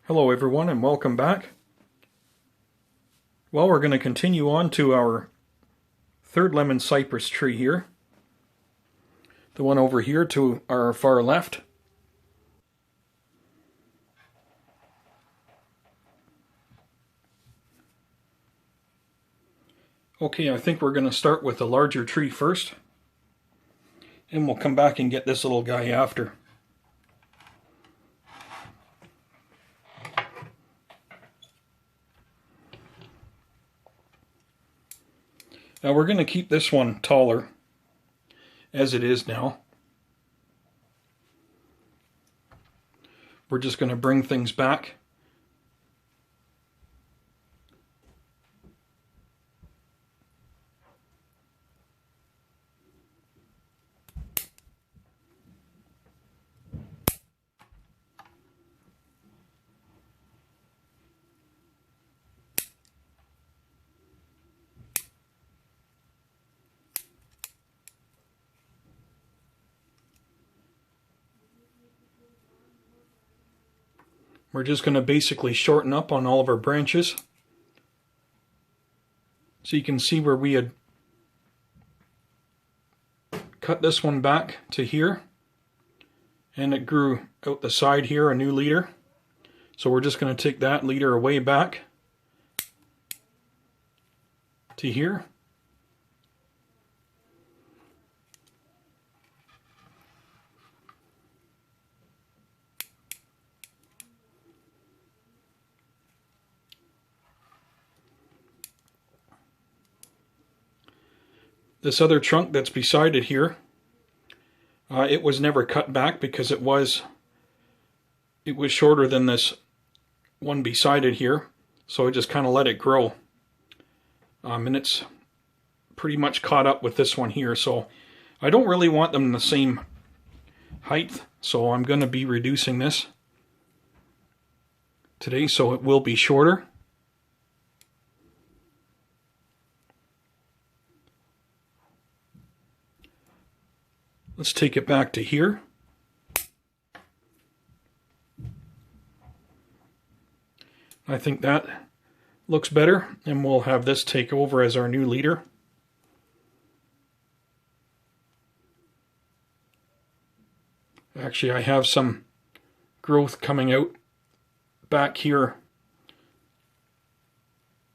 Hello everyone and welcome back. Well, we're going to continue on to our third lemon cypress tree here. The one over here to our far left. Okay, I think we're going to start with the larger tree first. And we'll come back and get this little guy after. Now we're going to keep this one taller as it is now. We're just going to bring things back. We're just going to basically shorten up on all of our branches. So you can see where we had cut this one back to here. And it grew out the side here, a new leader. So we're just going to take that leader away back to here. This other trunk that's beside it here, it was never cut back because it was shorter than this one beside it here, so I just kind of let it grow. And it's pretty much caught up with this one here, so I don't really want them the same height, so I'm going to be reducing this today so it will be shorter. Let's take it back to here. I think that looks better, and we'll have this take over as our new leader. Actually, I have some growth coming out back here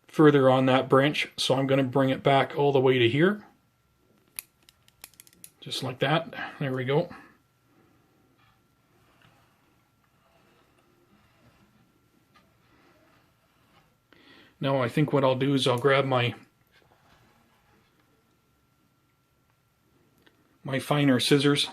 further on that branch, so I'm going to bring it back all the way to here. Just like that. There we go. Now I think what I'll do is I'll grab my finer scissors.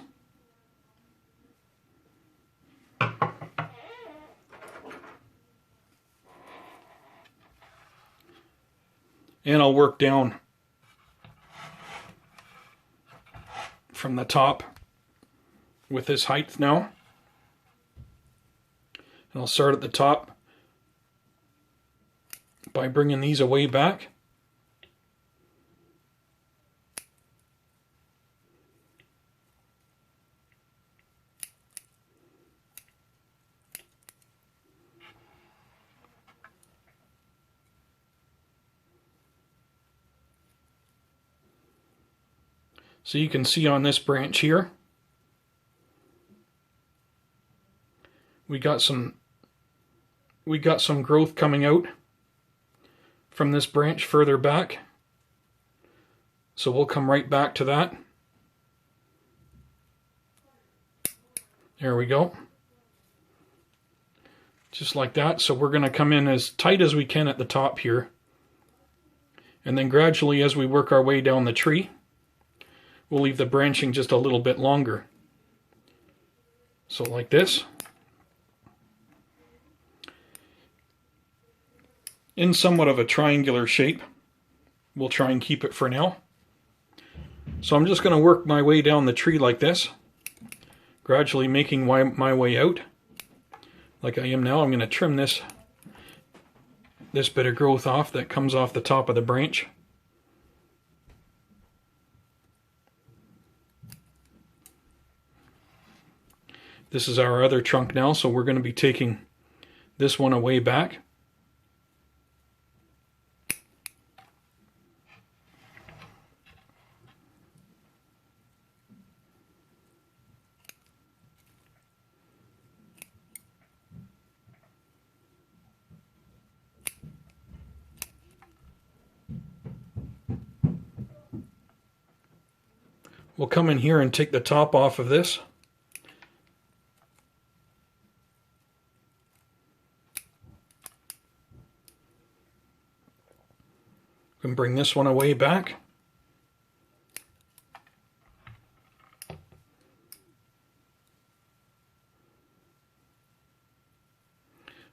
And I'll work down from the top with this height now. And I'll start at the top by bringing these away back. So you can see on this branch here, we got some growth coming out from this branch further back. So we'll come right back to that. There we go. Just like that. So we're going to come in as tight as we can at the top here. And then gradually as we work our way down the tree, we'll leave the branching just a little bit longer. So like this. In somewhat of a triangular shape. We'll try and keep it for now. So I'm just going to work my way down the tree like this. Gradually making my way out. Like I am now. I'm going to trim this bit of growth off that comes off the top of the branch. This is our other trunk now, so we're going to be taking this one away back. We'll come in here and take the top off of this. And bring this one away back.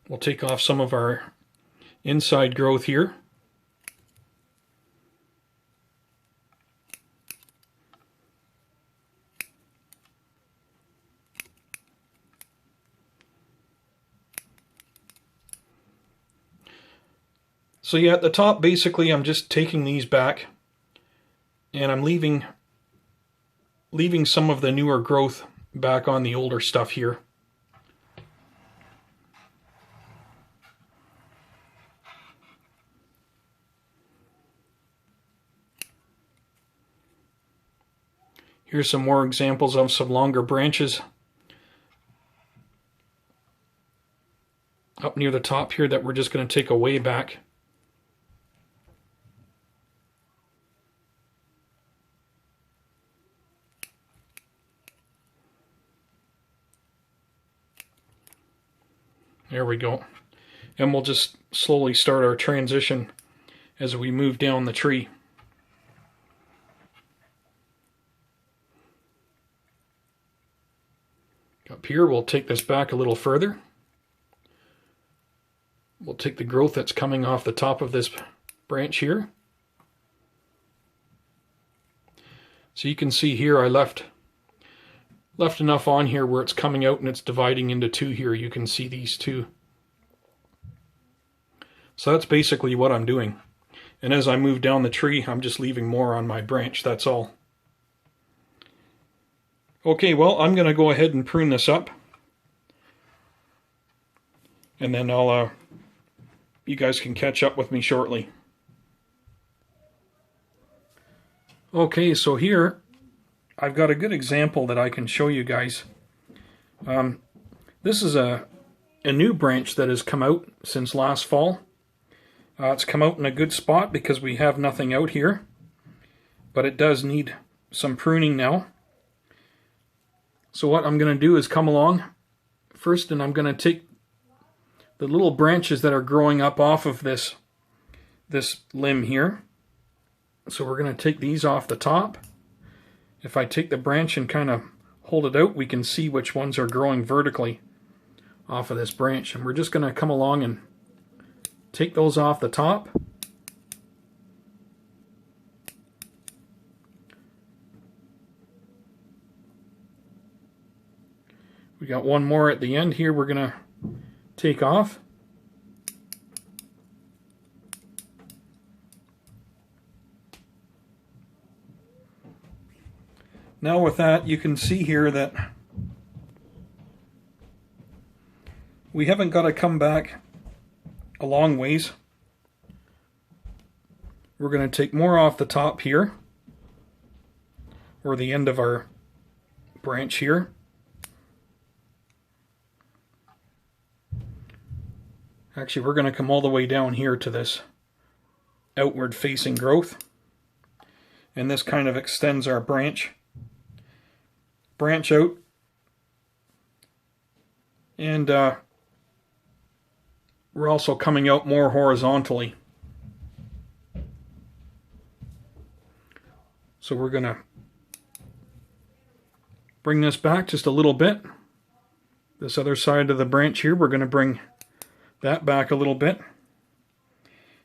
We'll take off some of our inside growth here. So yeah, at the top, basically, I'm just taking these back, and I'm leaving some of the newer growth back on the older stuff here. Here's some more examples of some longer branches up near the top here that we're just going to take away back. There we go. And we'll just slowly start our transition as we move down the tree. Up here, we'll take this back a little further. We'll take the growth that's coming off the top of this branch here. So you can see here I left enough on here where it's coming out and it's dividing into two here. You can see these two. So that's basically what I'm doing. And as I move down the tree, I'm just leaving more on my branch, that's all. Okay, well, I'm going to go ahead and prune this up. And then you guys can catch up with me shortly. Okay, so here I've got a good example that I can show you guys. This is a new branch that has come out since last fall. It's come out in a good spot because we have nothing out here, but it does need some pruning now. So what I'm going to do is come along first, and I'm going to take the little branches that are growing up off of this limb here. So we're going to take these off the top. If I take the branch and kind of hold it out, we can see which ones are growing vertically off of this branch. And we're just going to come along and take those off the top. We got one more at the end here we're going to take off. Now with that, you can see here that we haven't got to come back a long ways. We're going to take more off the top here, or the end of our branch here. Actually, we're going to come all the way down here to this outward facing growth. And this kind of extends our branch out. And we're also coming out more horizontally. So we're going to bring this back just a little bit. This other side of the branch here, we're going to bring that back a little bit.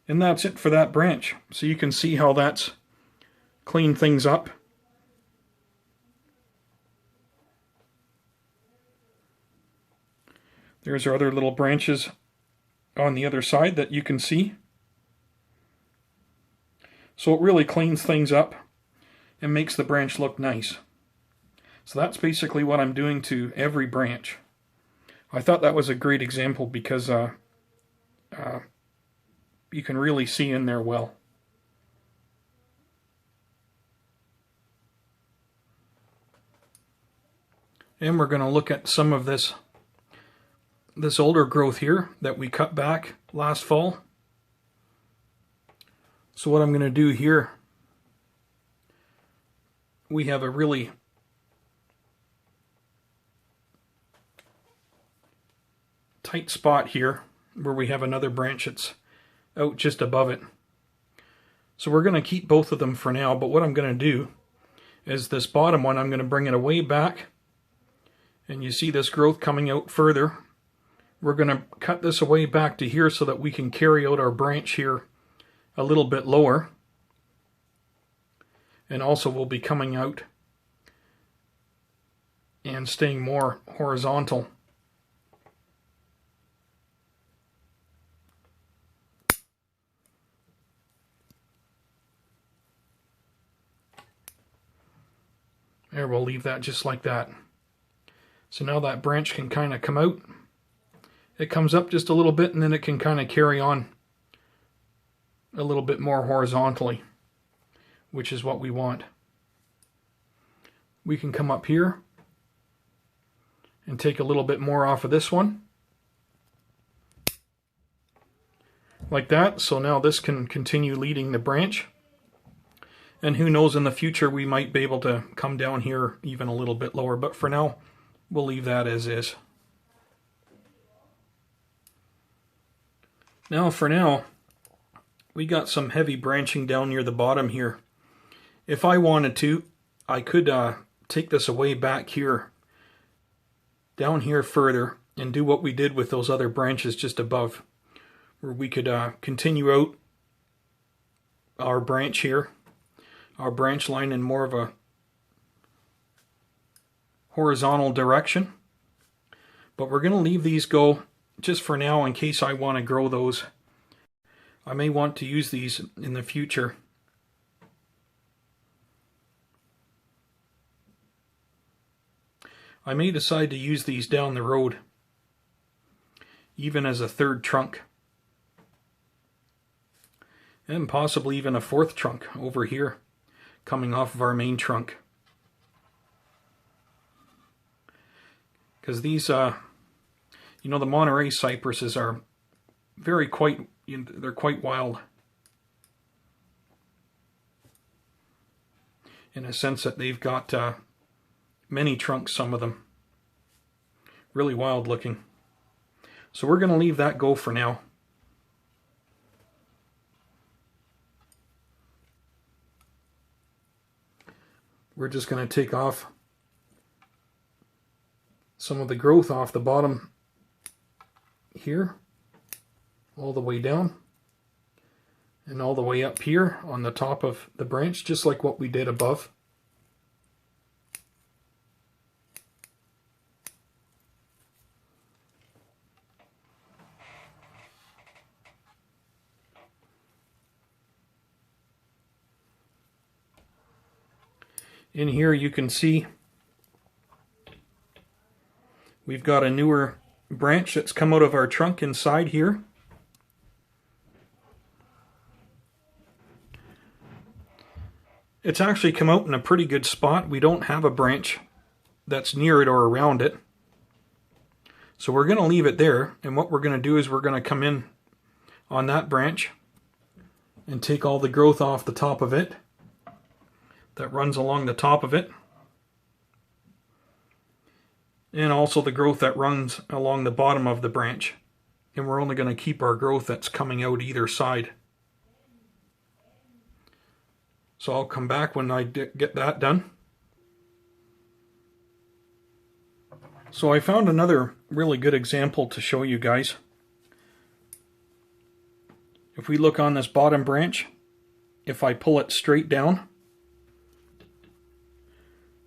And that's it for that branch. So you can see how that's cleaned things up. There's our other little branches on the other side that you can see. So it really cleans things up and makes the branch look nice. So that's basically what I'm doing to every branch. I thought that was a great example because you can really see in there well. And we're going to look at some of this older growth here that we cut back last fall. So what I'm going to do here, we have a really tight spot here where we have another branch that's out just above it. So we're going to keep both of them for now, but what I'm going to do is this bottom one, I'm going to bring it away back, and you see this growth coming out further. We're going to cut this away back to here so that we can carry out our branch here a little bit lower, and also we'll be coming out and staying more horizontal. There, we'll leave that just like that. So now that branch can kind of come out. It comes up just a little bit and then it can kind of carry on a little bit more horizontally, which is what we want. We can come up here and take a little bit more off of this one. Like that. So now this can continue leading the branch. And who knows, in the future we might be able to come down here even a little bit lower. But for now, we'll leave that as is. Now, for now, we got some heavy branching down near the bottom here. If I wanted to, I could take this away back here, down here further, and do what we did with those other branches just above, where we could continue out our branch here, our branch line in more of a horizontal direction. But we're going to leave these go just for now in case I want to grow those. I may want to use these in the future. I may decide to use these down the road, even as a third trunk. And possibly even a fourth trunk over here, coming off of our main trunk. Because these, you know, the Monterey cypresses are they're quite wild. In a sense that they've got many trunks, some of them. Really wild looking. So we're going to leave that go for now. We're just going to take off some of the growth off the bottom here, all the way down, and all the way up here on the top of the branch, just like what we did above. In here you can see we've got a newer branch that's come out of our trunk inside here. It's actually come out in a pretty good spot. We don't have a branch that's near it or around it. So we're going to leave it there, and what we're going to do is we're going to come in on that branch and take all the growth off the top of it that runs along the top of it, and also the growth that runs along the bottom of the branch. And we're only going to keep our growth that's coming out either side. So I'll come back when I get that done. So I found another really good example to show you guys. If we look on this bottom branch, if I pull it straight down,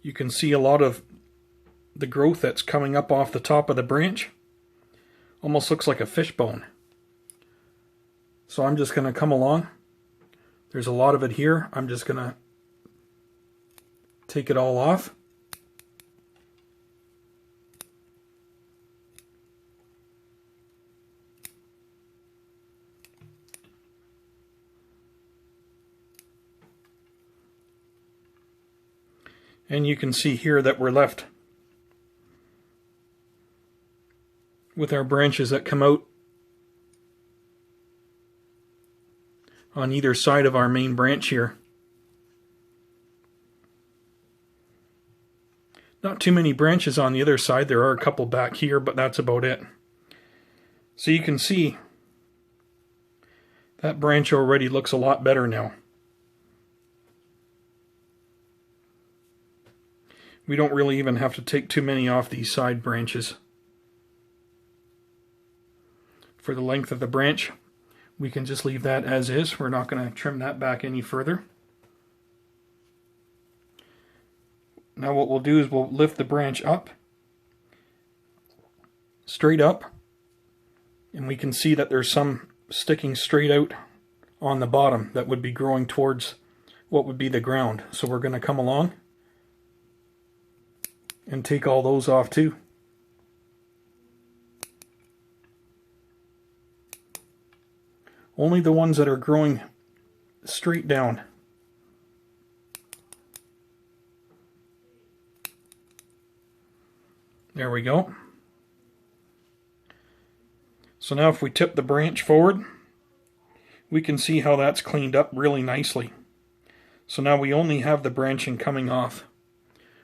you can see a lot of the growth that's coming up off the top of the branch. Almost looks like a fishbone. So I'm just going to come along. There's a lot of it here. I'm just going to take it all off. And you can see here that we're left with our branches that come out on either side of our main branch here. Not too many branches on the other side. There are a couple back here, but that's about it. So you can see that branch already looks a lot better now. We don't really even have to take too many off these side branches. For the length of the branch, we can just leave that as is. We're not going to trim that back any further. Now what we'll do is we'll lift the branch up, straight up, and we can see that there's some sticking straight out on the bottom that would be growing towards what would be the ground. So we're going to come along and take all those off too. Only the ones that are growing straight down. There we go. So now if we tip the branch forward, we can see how that's cleaned up really nicely. So now we only have the branching coming off,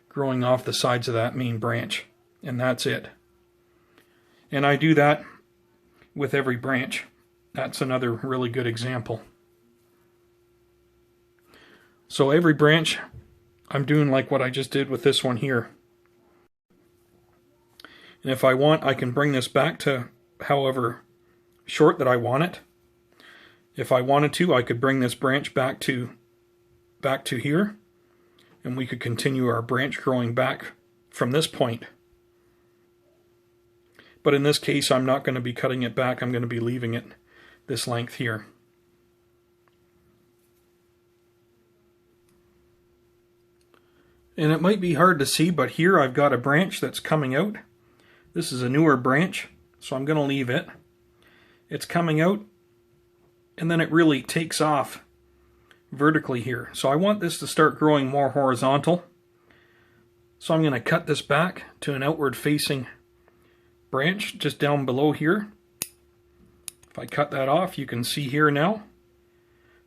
growing off the sides of that main branch, and that's it. And I do that with every branch. That's another really good example. So every branch, I'm doing like what I just did with this one here. And if I want, I can bring this back to however short that I want it. If I wanted to, I could bring this branch back to here, and we could continue our branch growing back from this point. But in this case, I'm not going to be cutting it back. I'm going to be leaving it this length here. And it might be hard to see, but here I've got a branch that's coming out. This is a newer branch, so I'm going to leave it. It's coming out, and then it really takes off vertically here. So I want this to start growing more horizontal. So I'm going to cut this back to an outward facing branch just down below here. If I cut that off, you can see here now,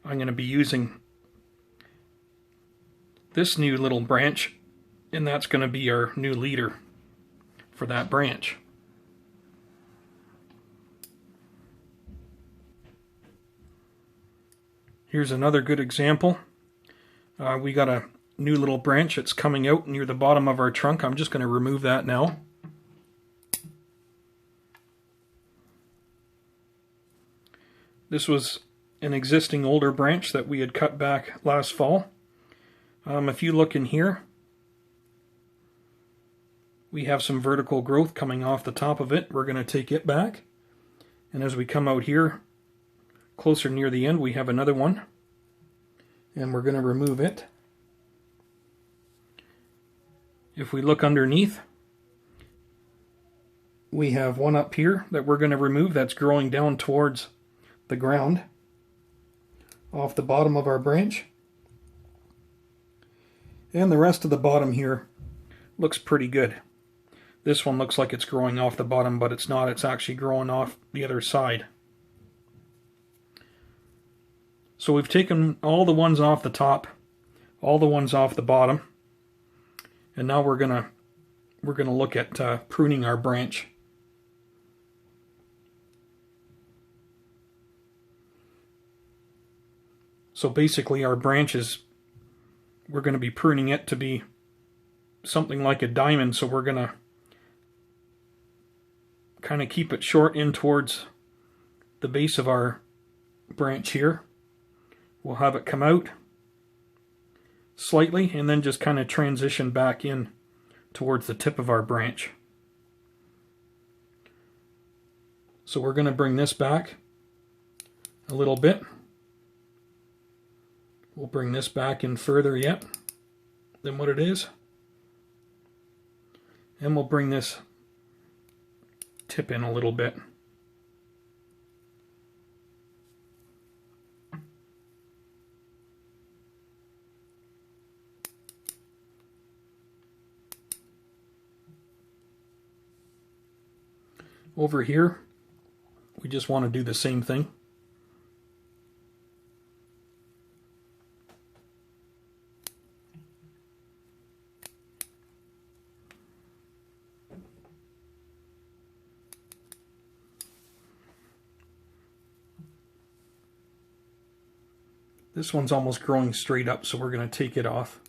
I'm going to be using this new little branch, and that's going to be our new leader for that branch. Here's another good example. We got a new little branch that's coming out near the bottom of our trunk. I'm just going to remove that now. This was an existing older branch that we had cut back last fall. If you look in here, we have some vertical growth coming off the top of it. We're going to take it back. And as we come out here, closer near the end, we have another one. And we're going to remove it. If we look underneath, we have one up here that we're going to remove that's growing down towards the ground off the bottom of our branch. And the rest of the bottom here looks pretty good. This one looks like it's growing off the bottom, but it's not. It's actually growing off the other side. So we've taken all the ones off the top, all the ones off the bottom, and now we're gonna look at pruning our branch. So basically our branches, we're going to be pruning it to be something like a diamond, so we're going to kind of keep it short in towards the base of our branch here. We'll have it come out slightly and then just kind of transition back in towards the tip of our branch. So we're going to bring this back a little bit. We'll bring this back in further yet than what it is. And we'll bring this tip in a little bit. Over here, we just want to do the same thing. This one's almost growing straight up, so we're going to take it off.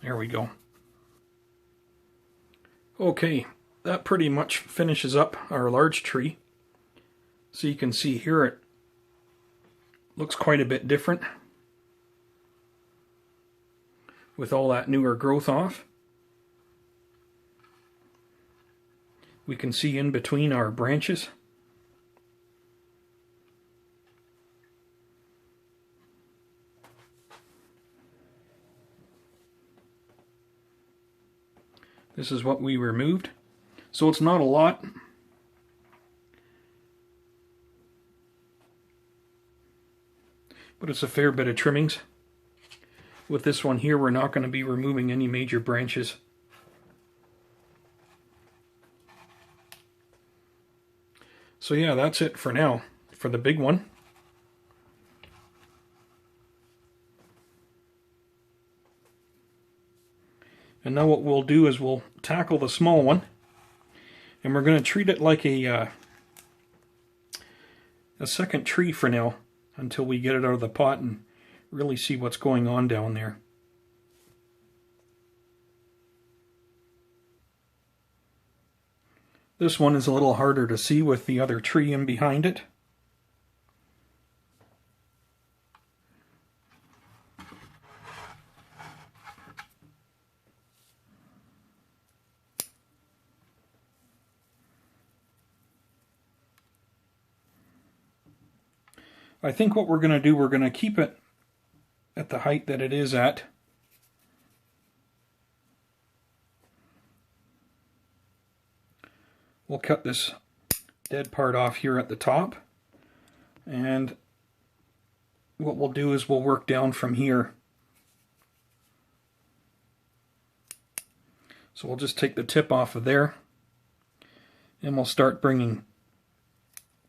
There we go. Okay, that pretty much finishes up our large tree. So you can see here it looks quite a bit different with all that newer growth off. We can see in between our branches. This is what we removed. So it's not a lot. But it's a fair bit of trimmings. With this one here, we're not going to be removing any major branches. So yeah, that's it for now, for the big one. And now what we'll do is we'll tackle the small one, and we're going to treat it like a second tree for now, until we get it out of the pot and really see what's going on down there. This one is a little harder to see with the other tree in behind it. I think what we're going to do, we're going to keep it at the height that it is at. We'll cut this dead part off here at the top, and what we'll do is we'll work down from here. So we'll just take the tip off of there, and we'll start bringing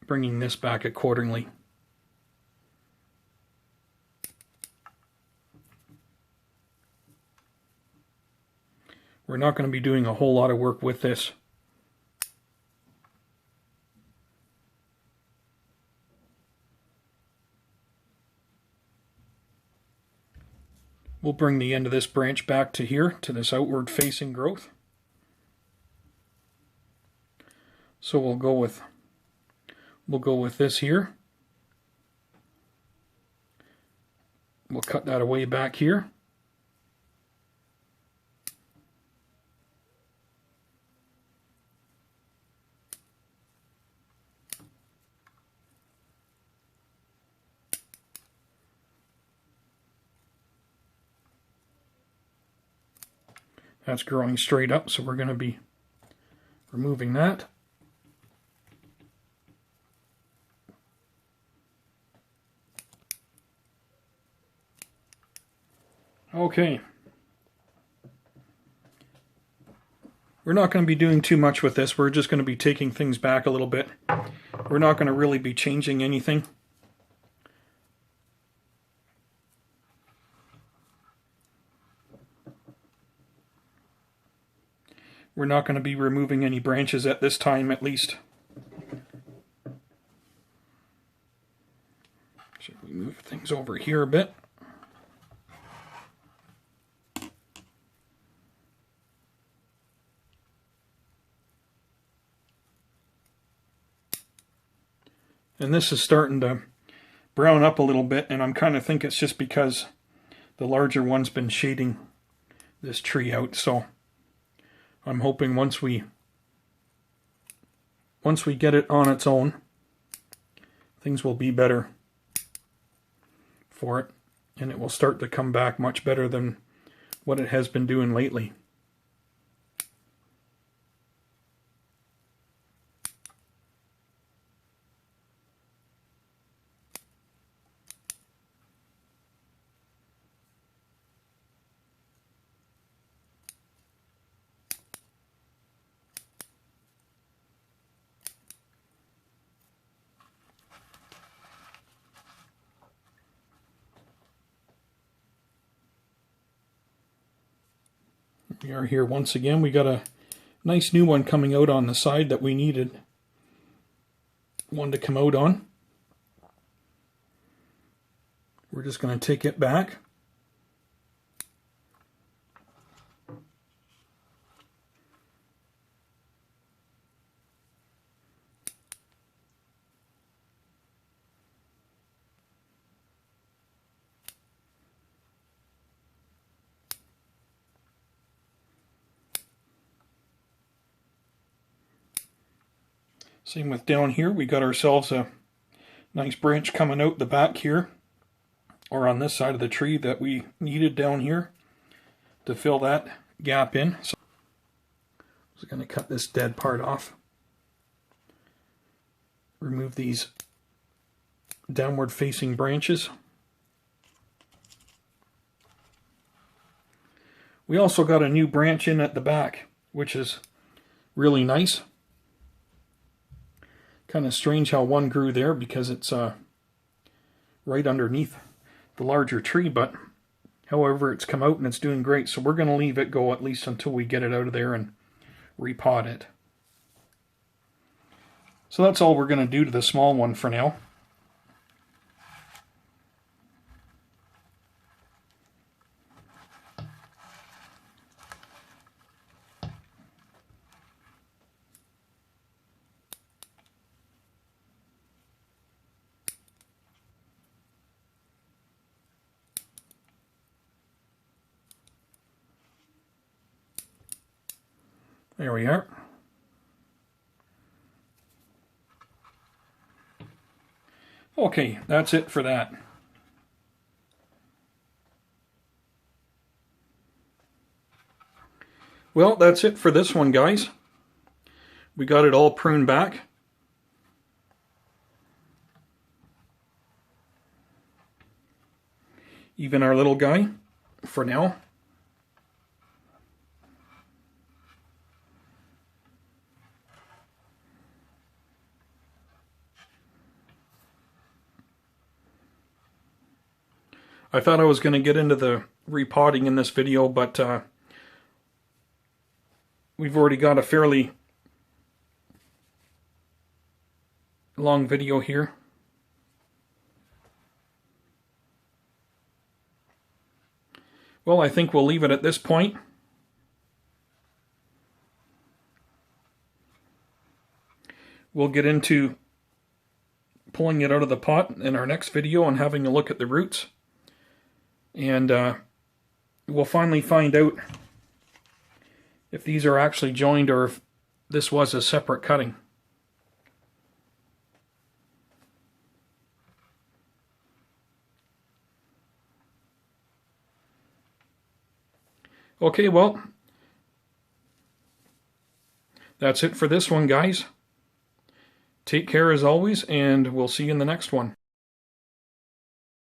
this back accordingly. We're not going to be doing a whole lot of work with this. We'll bring the end of this branch back to here, to this outward facing growth. So we'll go with this here. We'll cut that away back here. That's growing straight up, so we're going to be removing that. Okay. We're not going to be doing too much with this. We're just going to be taking things back a little bit. We're not going to really be changing anything. We're not going to be removing any branches at this time, at least. Should we move things over here a bit? And this is starting to brown up a little bit, and I'm kind of think it's just because the larger one's been shading this tree out. So I'm hoping once we get it on its own, things will be better for it, and it will start to come back much better than what it has been doing lately. We are here once again. We got a nice new one coming out on the side that we needed one to come out on. We're just going to take it back. Same with down here. We got ourselves a nice branch coming out the back here, or on this side of the tree that we needed down here to fill that gap in. So I'm just going to cut this dead part off. Remove these downward facing branches. We also got a new branch in at the back, which is really nice. Kind of strange how one grew there because it's right underneath the larger tree, but however it's come out and it's doing great, so we're going to leave it go at least until we get it out of there and repot it. So that's all we're going to do to the small one for now. There we are. Okay, that's it for that. Well, that's it for this one, guys. We got it all pruned back. Even our little guy, for now. I thought I was going to get into the repotting in this video, but we've already got a fairly long video here. Well, I think we'll leave it at this point. We'll get into pulling it out of the pot in our next video and having a look at the roots. And we'll finally find out if these are actually joined or if this was a separate cutting. Okay, well, that's it for this one, guys. Take care as always, and we'll see you in the next one.